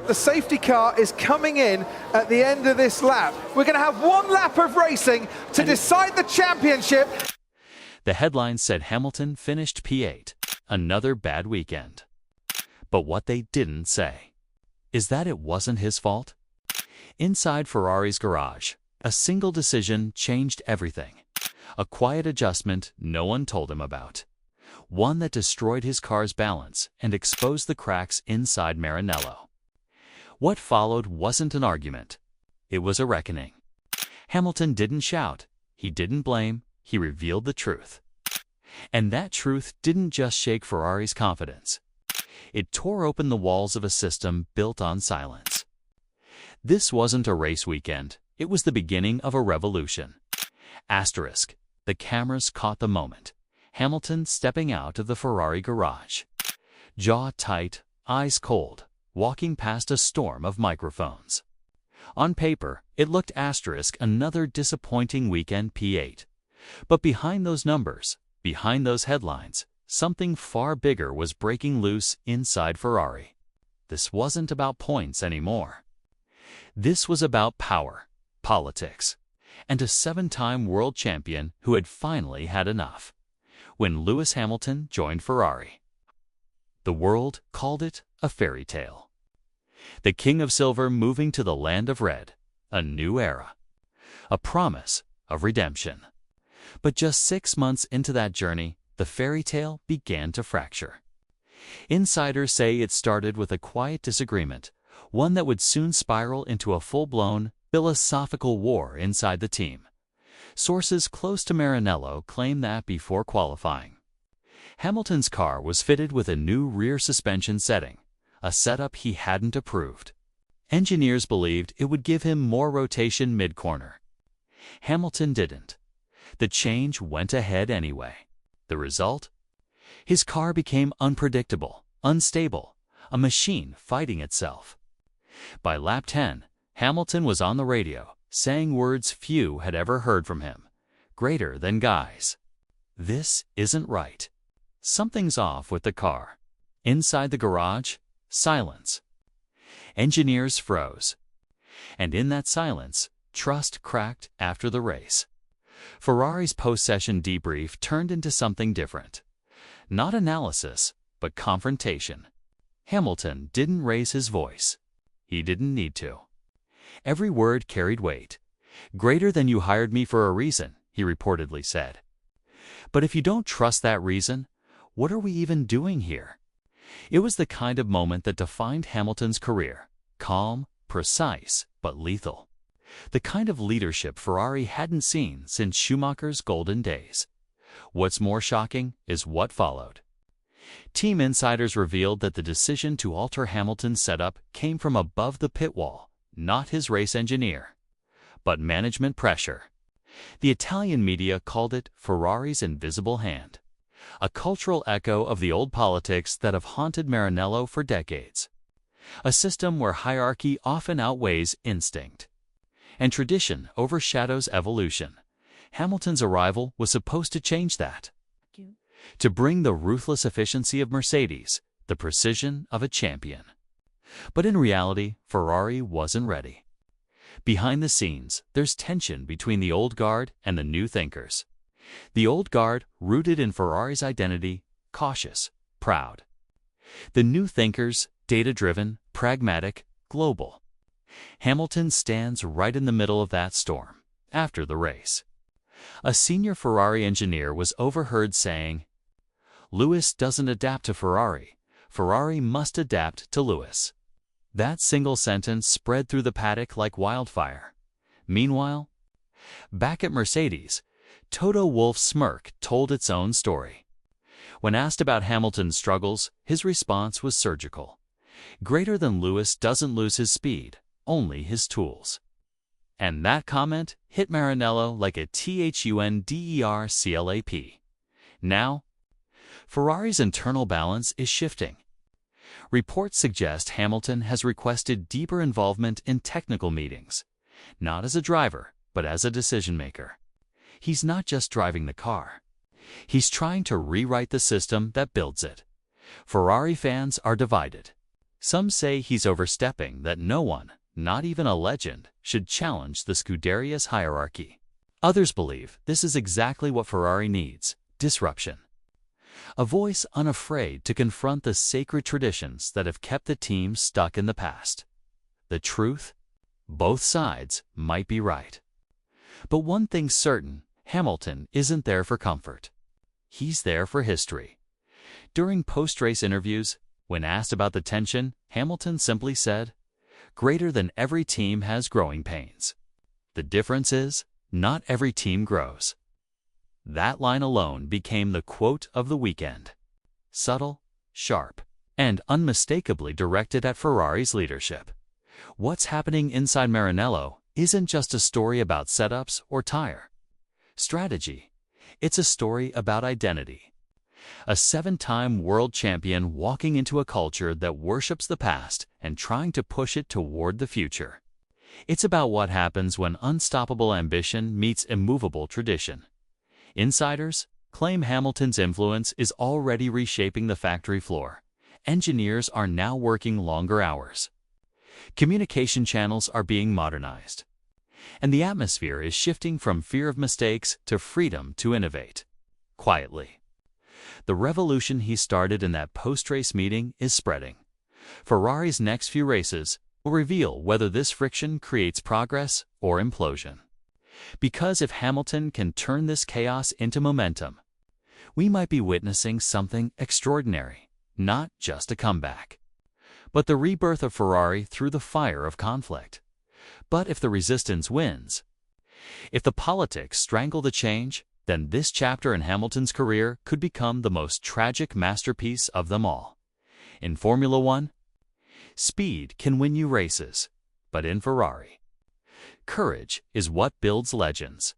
The safety car is coming in at the end of this lap. We're going to have one lap of racing to decide the championship. The headline said Hamilton finished P8, another bad weekend. But what they didn't say is that it wasn't his fault. Inside Ferrari's garage, a single decision changed everything. A quiet adjustment no one told him about. One that destroyed his car's balance and exposed the cracks inside Maranello. What followed wasn't an argument. It was a reckoning. Hamilton didn't shout. He didn't blame. He revealed the truth. And that truth didn't just shake Ferrari's confidence. It tore open the walls of a system built on silence. This wasn't a race weekend. It was the beginning of a revolution. Asterisk. The cameras caught the moment. Hamilton stepping out of the Ferrari garage. Jaw tight, eyes cold, walking past a storm of microphones. On paper, it looked asterisk another disappointing weekend P8. But behind those numbers, behind those headlines, something far bigger was breaking loose inside Ferrari. This wasn't about points anymore. This was about power, politics, and a 7-time world champion who had finally had enough. When Lewis Hamilton joined Ferrari, the world called it a fairy tale. The King of Silver moving to the land of red, a new era, a promise of redemption. But just 6 months into that journey, the fairy tale began to fracture. Insiders say it started with a quiet disagreement, one that would soon spiral into a full-blown, philosophical war inside the team. Sources close to Maranello claim that before qualifying, Hamilton's car was fitted with a new rear suspension setting, a setup he hadn't approved. Engineers believed it would give him more rotation mid-corner. Hamilton didn't. The change went ahead anyway. The result? His car became unpredictable, unstable, a machine fighting itself. By lap 10, Hamilton was on the radio, saying words few had ever heard from him. Greater than guys. This isn't right. Something's off with the car. Inside the garage, silence. Engineers froze. And in that silence, trust cracked after the race. Ferrari's post-session debrief turned into something different. Not analysis, but confrontation. Hamilton didn't raise his voice. He didn't need to. Every word carried weight. Greater than you hired me for a reason, he reportedly said. But if you don't trust that reason, what are we even doing here? It was the kind of moment that defined Hamilton's career. Calm, precise, but lethal. The kind of leadership Ferrari hadn't seen since Schumacher's golden days. What's more shocking is what followed. Team insiders revealed that the decision to alter Hamilton's setup came from above the pit wall, not his race engineer, but management pressure. The Italian media called it Ferrari's invisible hand, a cultural echo of the old politics that have haunted Maranello for decades. A system where hierarchy often outweighs instinct, and tradition overshadows evolution. Hamilton's arrival was supposed to change that. To bring the ruthless efficiency of Mercedes, the precision of a champion. But in reality, Ferrari wasn't ready. Behind the scenes, there's tension between the old guard and the new thinkers. The old guard, rooted in Ferrari's identity, cautious, proud. The new thinkers, data-driven, pragmatic, global. Hamilton stands right in the middle of that storm, after the race. A senior Ferrari engineer was overheard saying, "Lewis doesn't adapt to Ferrari. Ferrari must adapt to Lewis." That single sentence spread through the paddock like wildfire. Meanwhile, back at Mercedes, Toto Wolff's smirk told its own story. When asked about Hamilton's struggles, his response was surgical. Greater than Lewis doesn't lose his speed, only his tools. And that comment hit Maranello like a thunderclap. Now, Ferrari's internal balance is shifting. Reports suggest Hamilton has requested deeper involvement in technical meetings, not as a driver, but as a decision-maker. He's not just driving the car. He's trying to rewrite the system that builds it. Ferrari fans are divided. Some say he's overstepping, that no one, not even a legend, should challenge the Scuderia's hierarchy. Others believe this is exactly what Ferrari needs: disruption. A voice unafraid to confront the sacred traditions that have kept the team stuck in the past. The truth? Both sides might be right. But one thing's certain: Hamilton isn't there for comfort. He's there for history. During post-race interviews, when asked about the tension, Hamilton simply said, "Greater than every team has growing pains. The difference is, not every team grows." That line alone became the quote of the weekend. Subtle, sharp, and unmistakably directed at Ferrari's leadership. What's happening inside Maranello isn't just a story about setups or tire strategy. It's a story about identity. A 7-time world champion walking into a culture that worships the past and trying to push it toward the future. It's about what happens when unstoppable ambition meets immovable tradition. Insiders claim Hamilton's influence is already reshaping the factory floor. Engineers are now working longer hours. Communication channels are being modernized. And the atmosphere is shifting from fear of mistakes to freedom to innovate. Quietly. The revolution he started in that post-race meeting is spreading. Ferrari's next few races will reveal whether this friction creates progress or implosion. Because if Hamilton can turn this chaos into momentum, we might be witnessing something extraordinary, not just a comeback, but the rebirth of Ferrari through the fire of conflict. But if the resistance wins, if the politics strangle the change, then this chapter in Hamilton's career could become the most tragic masterpiece of them all. In Formula One, speed can win you races, but in Ferrari, courage is what builds legends.